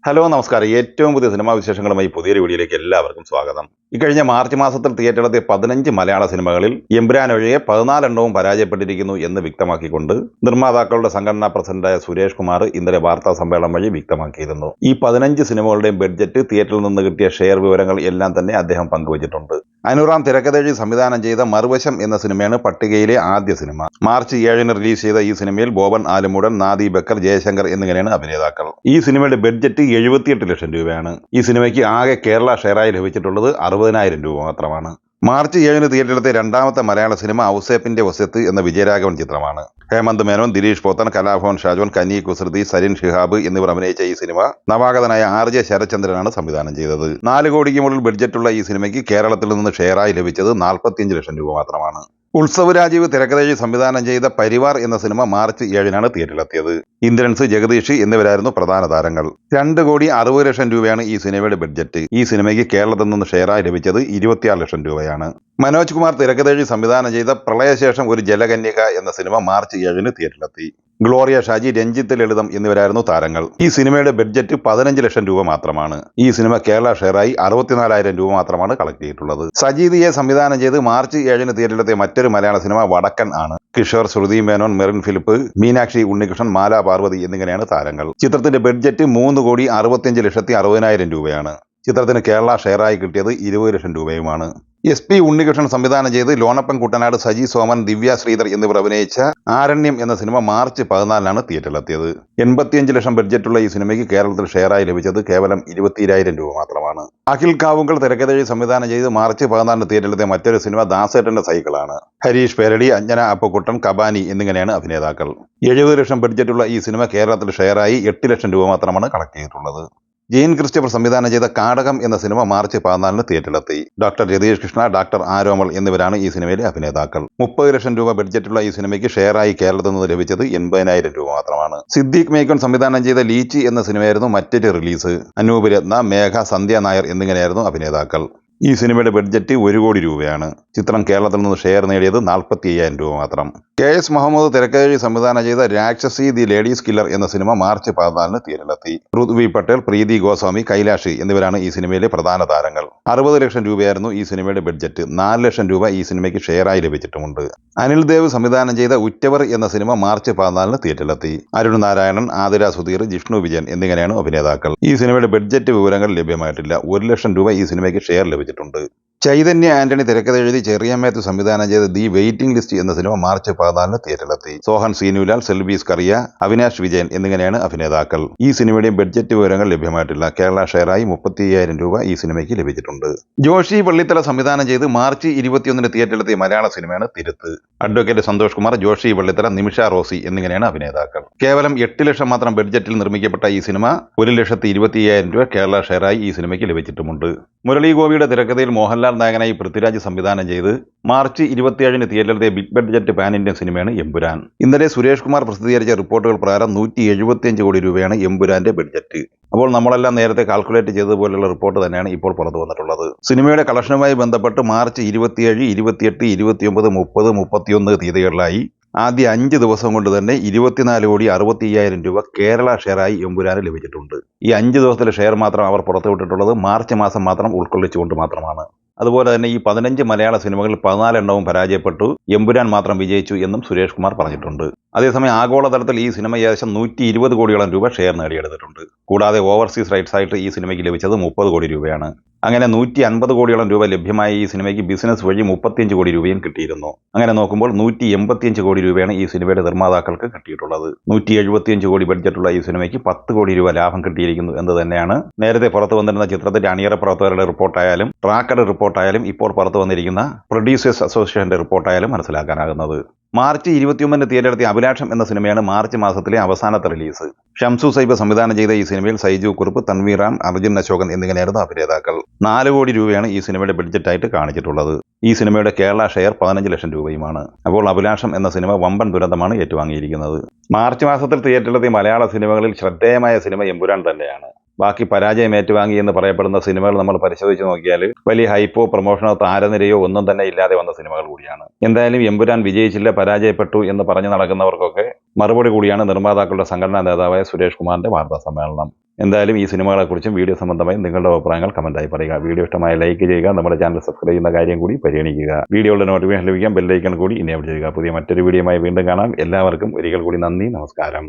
Hello നമസ്കാരം. ഏറ്റവും പുതിയ സിനിമാ വിശേഷങ്ങളുമായി പുതിയൊരു വീഡിയോയിലേക്ക് എല്ലാവർക്കും സ്വാഗതം. ഇക്കഴിഞ്ഞ മാർച്ച് മാസത്തിൽ തിയേറ്ററിലെത്തിയ 15 മലയാള സിനിമകളിൽ എമ്പുരാൻ ഒഴികെ 14 എണ്ണവും പരാജയപ്പെട്ടിരിക്കുന്നു എന്ന് വ്യക്തമാക്കിക്കൊണ്ട് നിർമ്മാതാക്കളുടെ സംഘടനാ പ്രസിഡന്റായ സുരേഷ് കുമാർ ഇന്നലെ വാർത്താ സമ്മേളനം വഴി വ്യക്തമാക്കിയിരുന്നു. ഈ 15 സിനിമകളുടെയും ബഡ്ജറ്റ്, തിയേറ്ററിൽ നിന്ന് കിട്ടിയ ഷെയർ വിവരങ്ങൾ എല്ലാം തന്നെ അദ്ദേഹം പങ്കുവച്ചിട്ടുണ്ട്. അനുറാം തിരക്കഥെഴുതി സംവിധാനം ചെയ്ത മറുവശം എന്ന സിനിമയാണ് പട്ടികയിലെ ആദ്യ സിനിമ. മാർച്ച് 7-ന് റിലീസ് ചെയ്ത ഈ സിനിമയിൽ ബോബൻ ആലുമൂടൻ, നാദി ബക്കർ, ജയശങ്കർ എന്നിങ്ങനെയാണ് അഭിനേതാക്കൾ. ഈ സിനിമയുടെ ബഡ്ജറ്റ് 78 ലക്ഷം രൂപയാണ്. ഈ സിനിമയ്ക്ക് ആകെ കേരള ഷെയറായി ലഭിച്ചിട്ടുള്ളത് 60,000 രൂപ മാത്രമാണ്. മാർച്ച് 7-ന് തിയേറ്ററിലെത്തിയ രണ്ടാമത്തെ മലയാള സിനിമ ഔസേപ്പിന്റെ വസത്ത് എന്ന വിജയരാഘവൻ ചിത്രമാണ്. ഹേമന്ത് മേനോൻ, ദിലീഷ് പോത്തൻ, കലാഭവൻ ഷാജോൻ, കനി കുസൃതി, സരിൻ ഷിഹാബ് എന്നിവർ അഭിനയിച്ച ഈ സിനിമ നവാഗതനായ RJ ശരത്ചന്ദ്രനാണ് സംവിധാനം ചെയ്തത്. 4 കോടിക്ക് മുകളിൽ ബഡ്ജറ്റുള്ള ഈ സിനിമയ്ക്ക് കേരളത്തിൽ നിന്ന് ഷെയറായി ലഭിച്ചത് 45 ലക്ഷം രൂപ മാത്രമാണ്. ഉത്സവ് രാജീവ് തിരക്കഥെഴുതി സംവിധാനം ചെയ്ത പരിവാർ എന്ന സിനിമ മാർച്ച് 7-നാണ് തിയേറ്ററിലെത്തിയത്. ഇന്ദ്രൻസ്, ജഗദീഷ് എന്നിവരായിരുന്നു പ്രധാന താരങ്ങൾ. 2 കോടി 60 ലക്ഷം രൂപയാണ് ഈ സിനിമയുടെ ബഡ്ജറ്റ്. ഈ സിനിമയ്ക്ക് കേരളത്തിൽ നിന്ന് ഷെയറായി ലഭിച്ചത് 26 ലക്ഷം രൂപയാണ്. മനോജ് കുമാർ തിരക്കഥെഴുതി സംവിധാനം ചെയ്ത പ്രളയശേഷം ഒരു ജലകന്യക എന്ന സിനിമ മാർച്ച് 7-ന് തിയേറ്ററിലെത്തി. ഗ്ലോറിയ ഷാജി, രഞ്ജിത്ത് ലളിതം എന്നിവരായിരുന്നു താരങ്ങൾ. ഈ സിനിമയുടെ ബഡ്ജറ്റ് 15 ലക്ഷം രൂപ മാത്രമാണ്. ഈ സിനിമ കേരള ഷെയറായി 64,000 രൂപ മാത്രമാണ് കളക്ട് ചെയ്തിട്ടുള്ളത്. സജീദിയെ സംവിധാനം ചെയ്ത് മാർച്ച് 7-ന് തിയേറ്ററിലെത്തിയ മറ്റൊരു മലയാള സിനിമ വടക്കൻ ആണ്. കിഷോർ, ശ്രുതി മേനോൻ, മെറിൻ ഫിലിപ്പ്, മീനാക്ഷി ഉണ്ണികൃഷ്ണൻ, മാല പാർവതി എന്നിങ്ങനെയാണ് താരങ്ങൾ. ചിത്രത്തിന്റെ ബഡ്ജറ്റ് 3,65,60,000 രൂപയാണ്. ചിത്രത്തിന് കേരള ഷെയറായി കിട്ടിയത് 20 ലക്ഷം രൂപയുമാണ്. SP ഉണ്ണികൃഷ്ണൻ സംവിധാനം ചെയ്ത് ലോണപ്പൻ കുട്ടനാട്, സജി സോമൻ, ദിവ്യ ശ്രീധർ എന്നിവർ അഭിനയിച്ച ആരണ്യം എന്ന സിനിമ മാർച്ച് 14-നാണ് തിയേറ്ററിലെത്തിയത്. 85 ലക്ഷം ബഡ്ജറ്റുള്ള ഈ സിനിമയ്ക്ക് കേരളത്തിൽ ഷെയറായി ലഭിച്ചത് കേവലം 22,000 രൂപ മാത്രമാണ്. അഖിൽ കാവുങ്കൽ തിരക്കഥെഴുതി സംവിധാനം ചെയ്ത് മാർച്ച് 14-ന് തിയേറ്ററിലെത്തിയ മറ്റൊരു സിനിമ ദാസേട്ടന്റെ സൈക്കിളാണ്. ഹരീഷ് പേരടി, അഞ്ജന അപ്പക്കുട്ടൻ, കബാനി എന്നിങ്ങനെയാണ് അഭിനേതാക്കൾ. 70 ലക്ഷം ബഡ്ജറ്റുള്ള ഈ സിനിമ കേരളത്തിൽ ഷെയറായി 8 ലക്ഷം രൂപ മാത്രമാണ് കളക്ട് ചെയ്തിട്ടുള്ളത്. ജെയിൻ ക്രിസ്റ്റഫർ സംവിധാനം ചെയ്ത കാടകം എന്ന സിനിമ മാർച്ച് 14-ന് തിയേറ്ററിലെത്തി. ഡോക്ടർ രതീഷ് കൃഷ്ണ, ഡോക്ടർ ആരോമൾ എന്നിവരാണ് ഈ സിനിമയിലെ അഭിനേതാക്കൾ. 30 ലക്ഷം രൂപ ബഡ്ജറ്റുള്ള ഈ സിനിമയ്ക്ക് ഷെയറായി കേരളത്തിൽ നിന്ന് ലഭിച്ചത് 80,000 രൂപ മാത്രമാണ്. സിദ്ദീഖ് മേക്കോൻ സംവിധാനം ചെയ്ത ലീച്ചി എന്ന സിനിമയായിരുന്നു മറ്റൊരു റിലീസ്. അനൂപ് രത്ന, മേഘ, സന്ധ്യ നായർ എന്നിങ്ങനെയായിരുന്നു അഭിനേതാക്കൾ. ഈ സിനിമയുടെ ബഡ്ജറ്റ് 1 കോടി രൂപയാണ്. ചിത്രം കേരളത്തിൽ നിന്ന് ഷെയർ നേടിയത് 45,000 രൂപ മാത്രം. KS മുഹമ്മദ് തിരക്കഥെഴുതി സംവിധാനം ചെയ്ത രാക്ഷസി ദി ലേഡീസ് കില്ലർ എന്ന സിനിമ മാർച്ച് 14-ന് തിയേറ്ററിലെത്തി. പൃഥ്വി പട്ടേൽ, പ്രീതി ഗോസ്വാമി, കൈലാഷ് എന്നിവരാണ് ഈ സിനിമയിലെ പ്രധാന താരങ്ങൾ. 60 ലക്ഷം രൂപയായിരുന്നു ഈ സിനിമയുടെ ബഡ്ജറ്റ്. 4 ലക്ഷം രൂപ ഈ സിനിമയ്ക്ക് ഷെയറായി ലഭിച്ചിട്ടുമുണ്ട്. അനിൽ ദേവ് സംവിധാനം ചെയ്ത ഉറ്റവർ എന്ന സിനിമ മാർച്ച് 14-ന് തിയേറ്ററിലെത്തി. അരുൺ നാരായണൻ, ആതിര സുധീർ, ജിഷ്ണു വിജയൻ എന്നിങ്ങനെയാണ് അഭിനേതാക്കൾ. ഈ സിനിമയുടെ ബഡ്ജറ്റ് വിവരങ്ങൾ ലഭ്യമായിട്ടില്ല. 1 ലക്ഷം രൂപ ഈ സിനിമയ്ക്ക് ഷെയർ ലഭിച്ചിട്ടുണ്ട്. ചൈതന്യ ആന്റണി തിരക്കഥെഴുതി ചെറിയ മാത്യു സംവിധാനം ചെയ്ത ദി വെയിറ്റിംഗ് ലിസ്റ്റ് എന്ന സിനിമ മാർച്ച് 14-ന് തിയേറ്ററിലെത്തി. സോഹൻ സീനുലാൽ, സെൽവീസ് കറിയ, അവിനാഷ് വിജയൻ എന്നിങ്ങനെയാണ് അഭിനേതാക്കൾ. ഈ സിനിമയുടെയും ബഡ്ജറ്റ് വിവരങ്ങൾ ലഭ്യമായിട്ടില്ല. കേരള ഷെയറായി 35,000 രൂപ ഈ സിനിമയ്ക്ക് ലഭിച്ചിട്ടുണ്ട്. ജോഷി പള്ളിത്തല സംവിധാനം ചെയ്ത് മാർച്ച് 21-ന് തിയേറ്ററിലെത്തിയ മലയാള സിനിമയാണ് തിരുത്ത്. അഡ്വക്കേറ്റ് സന്തോഷ് കുമാർ, ജോഷി പള്ളിത്തല, നിമിഷ റോസി എന്നിങ്ങനെയാണ് അഭിനേതാക്കൾ. കേവലം 8 ലക്ഷം മാത്രം ബഡ്ജറ്റിൽ നിർമ്മിക്കപ്പെട്ട ഈ സിനിമ 1,25,000 രൂപ കേരള ഷെയറായി ഈ സിനിമയ്ക്ക് ലഭിച്ചിട്ടുമുണ്ട്. മുരളി ഗോപിയുടെ തിരക്കഥയിൽ മോഹൻലാൽ നായകനായി പൃഥ്വിരാജ് സംവിധാനം ചെയ്ത് മാർച്ച് 27-ന് തിയേറ്ററിലെത്തിയ ബിഗ് ബഡ്ജറ്റ് പാൻ ഇന്ത്യൻ സിനിമയാണ് എമ്പുരാൻ. ഇന്നലെ സുരേഷ് കുമാർ പ്രസിദ്ധീകരിച്ച റിപ്പോർട്ടുകൾ പ്രകാരം 175 കോടി രൂപയാണ് എമ്പുരാന്റെ ബഡ്ജറ്റ്. അപ്പോൾ നമ്മളെല്ലാം നേരത്തെ കാൽക്കുലേറ്റ് ചെയ്തതുപോലുള്ള റിപ്പോർട്ട് തന്നെയാണ് ഇപ്പോൾ പുറത്തു വന്നിട്ടുള്ളത്. സിനിമയുടെ കളക്ഷനുമായി ബന്ധപ്പെട്ട് മാർച്ച് 27, 28, 29, 30, 31 തീയതികളിലായി ആദ്യ 5 ദിവസം കൊണ്ട് തന്നെ 24,60,000 രൂപ കേരള ഷെയറായി എമ്പുരാന് ലഭിച്ചിട്ടുണ്ട്. ഈ 5 ദിവസത്തിലെ ഷെയർ മാത്രം അവർ പുറത്തുവിട്ടിട്ടുള്ളത് മാർച്ച് മാസം മാത്രം ഉൾക്കൊള്ളിച്ചുകൊണ്ട് മാത്രമാണ്. അതുപോലെ തന്നെ ഈ 15 മലയാള സിനിമകളിൽ 14 എണ്ണവും പരാജയപ്പെട്ടു, എമ്പുരാൻ മാത്രം വിജയിച്ചു എന്നും സുരേഷ് കുമാർ പറഞ്ഞിട്ടുണ്ട്. അതേസമയം ആഗോളതലത്തിൽ ഈ സിനിമ ഏകദേശം 120 കോടിയോളം രൂപ ഷെയർ നേടിയെടുത്തിട്ടുണ്ട്. കൂടാതെ ഓവർസീസ് റൈറ്റ്സ് ആയിട്ട് ഈ സിനിമയ്ക്ക് ലഭിച്ചത് 30 കോടി രൂപയാണ്. അങ്ങനെ 150 കോടിയോളം രൂപ ലഭ്യമായ ഈ സിനിമയ്ക്ക് ബിസിനസ് വഴി 35 കോടി രൂപയും കിട്ടിയിരുന്നു. അങ്ങനെ നോക്കുമ്പോൾ 185 കോടി രൂപയാണ് ഈ സിനിമയുടെ നിർമ്മാതാക്കൾക്ക് കിട്ടിയിട്ടുള്ളത്. 175 കോടി ബഡ്ജറ്റുള്ള ഈ സിനിമയ്ക്ക് 10 കോടി രൂപ ലാഭം കിട്ടിയിരിക്കുന്നു എന്ന് തന്നെയാണ് നേരത്തെ പുറത്തു വന്നിരുന്ന ചിത്രത്തിന്റെ അണിയറ പ്രവർത്തകരുടെ റിപ്പോർട്ടായാലും ട്രാക്കഡ് റിപ്പോർട്ടായാലും ഇപ്പോൾ പുറത്തു വന്നിരിക്കുന്ന പ്രൊഡ്യൂസേഴ്സ് അസോസിയേഷന്റെ റിപ്പോർട്ടായാലും മനസ്സിലാക്കാനാകുന്നത്. മാർച്ച് 21-ന് തിയേറ്ററിലെത്തിയ അഭിലാഷം എന്ന സിനിമയാണ് മാർച്ച് മാസത്തിലെ അവസാനത്തെ റിലീസ്. ഷംസു സൈബ് സംവിധാനം ചെയ്ത ഈ സിനിമയിൽ സൈജു കുറുപ്പ്, തൻവീർ റാം, അർജുൻ അശോകൻ എന്നിങ്ങനെയായിരുന്നു അഭിനേതാക്കൾ. 4 കോടി രൂപയാണ് ഈ സിനിമയുടെ ബഡ്ജറ്റായിട്ട് കാണിച്ചിട്ടുള്ളത്. ഈ സിനിമയുടെ കേരള ഷെയർ 15 ലക്ഷം രൂപയുമാണ്. അപ്പോൾ അഭിലാഷം എന്ന സിനിമ വമ്പൻ ദുരന്തമാണ് ഏറ്റുവാങ്ങിയിരിക്കുന്നത്. മാർച്ച് മാസത്തിൽ തിയേറ്ററിലെത്തിയ മലയാള സിനിമകളിൽ ശ്രദ്ധേയമായ സിനിമ എമ്പുരാൻ തന്നെയാണ്. ബാക്കി പരാജയം ഏറ്റുവാങ്ങി എന്ന് പറയപ്പെടുന്ന സിനിമകൾ നമ്മൾ പരിശോധിച്ച് നോക്കിയാൽ വലിയ ഹൈപ്പോ പ്രൊമോഷനോ താരനിരയോ ഒന്നും തന്നെ ഇല്ലാതെ വന്ന സിനിമകൾ കൂടിയാണ്. എന്തായാലും എമ്പുരാൻ വിജയിച്ചില്ല, പരാജയപ്പെട്ടു എന്ന് പറഞ്ഞു നടക്കുന്നവർക്കൊക്കെ മറുപടി കൂടിയാണ് നിർമ്മാതാക്കളുടെ സംഘടനാ നേതാവായ സുരേഷ് കുമാറിന്റെ വാർത്താ സമ്മേളനം. എന്തായാലും ഈ സിനിമകളെക്കുറിച്ചും വീഡിയോ സംബന്ധമായും നിങ്ങളുടെ അഭിപ്രായങ്ങൾ കമന്റായി പറയുക. വീഡിയോ ഇഷ്ടമായ ലൈക്ക് ചെയ്യുക. നമ്മുടെ ചാനൽ സബ്സ്ക്രൈബ് ചെയ്യുന്ന കാര്യം കൂടി പരിഗണിക്കുക. വീഡിയോയുടെ നോട്ടിഫിക്കേഷൻ ലഭിക്കാൻ ബെല്ലൈക്കൺ കൂടി എനേബിൾ ചെയ്യുക. പുതിയ മറ്റൊരു വീഡിയോയുമായി വീണ്ടും കാണാം. എല്ലാവർക്കും ഒരിക്കൽ കൂടി നന്ദി, നമസ്കാരം.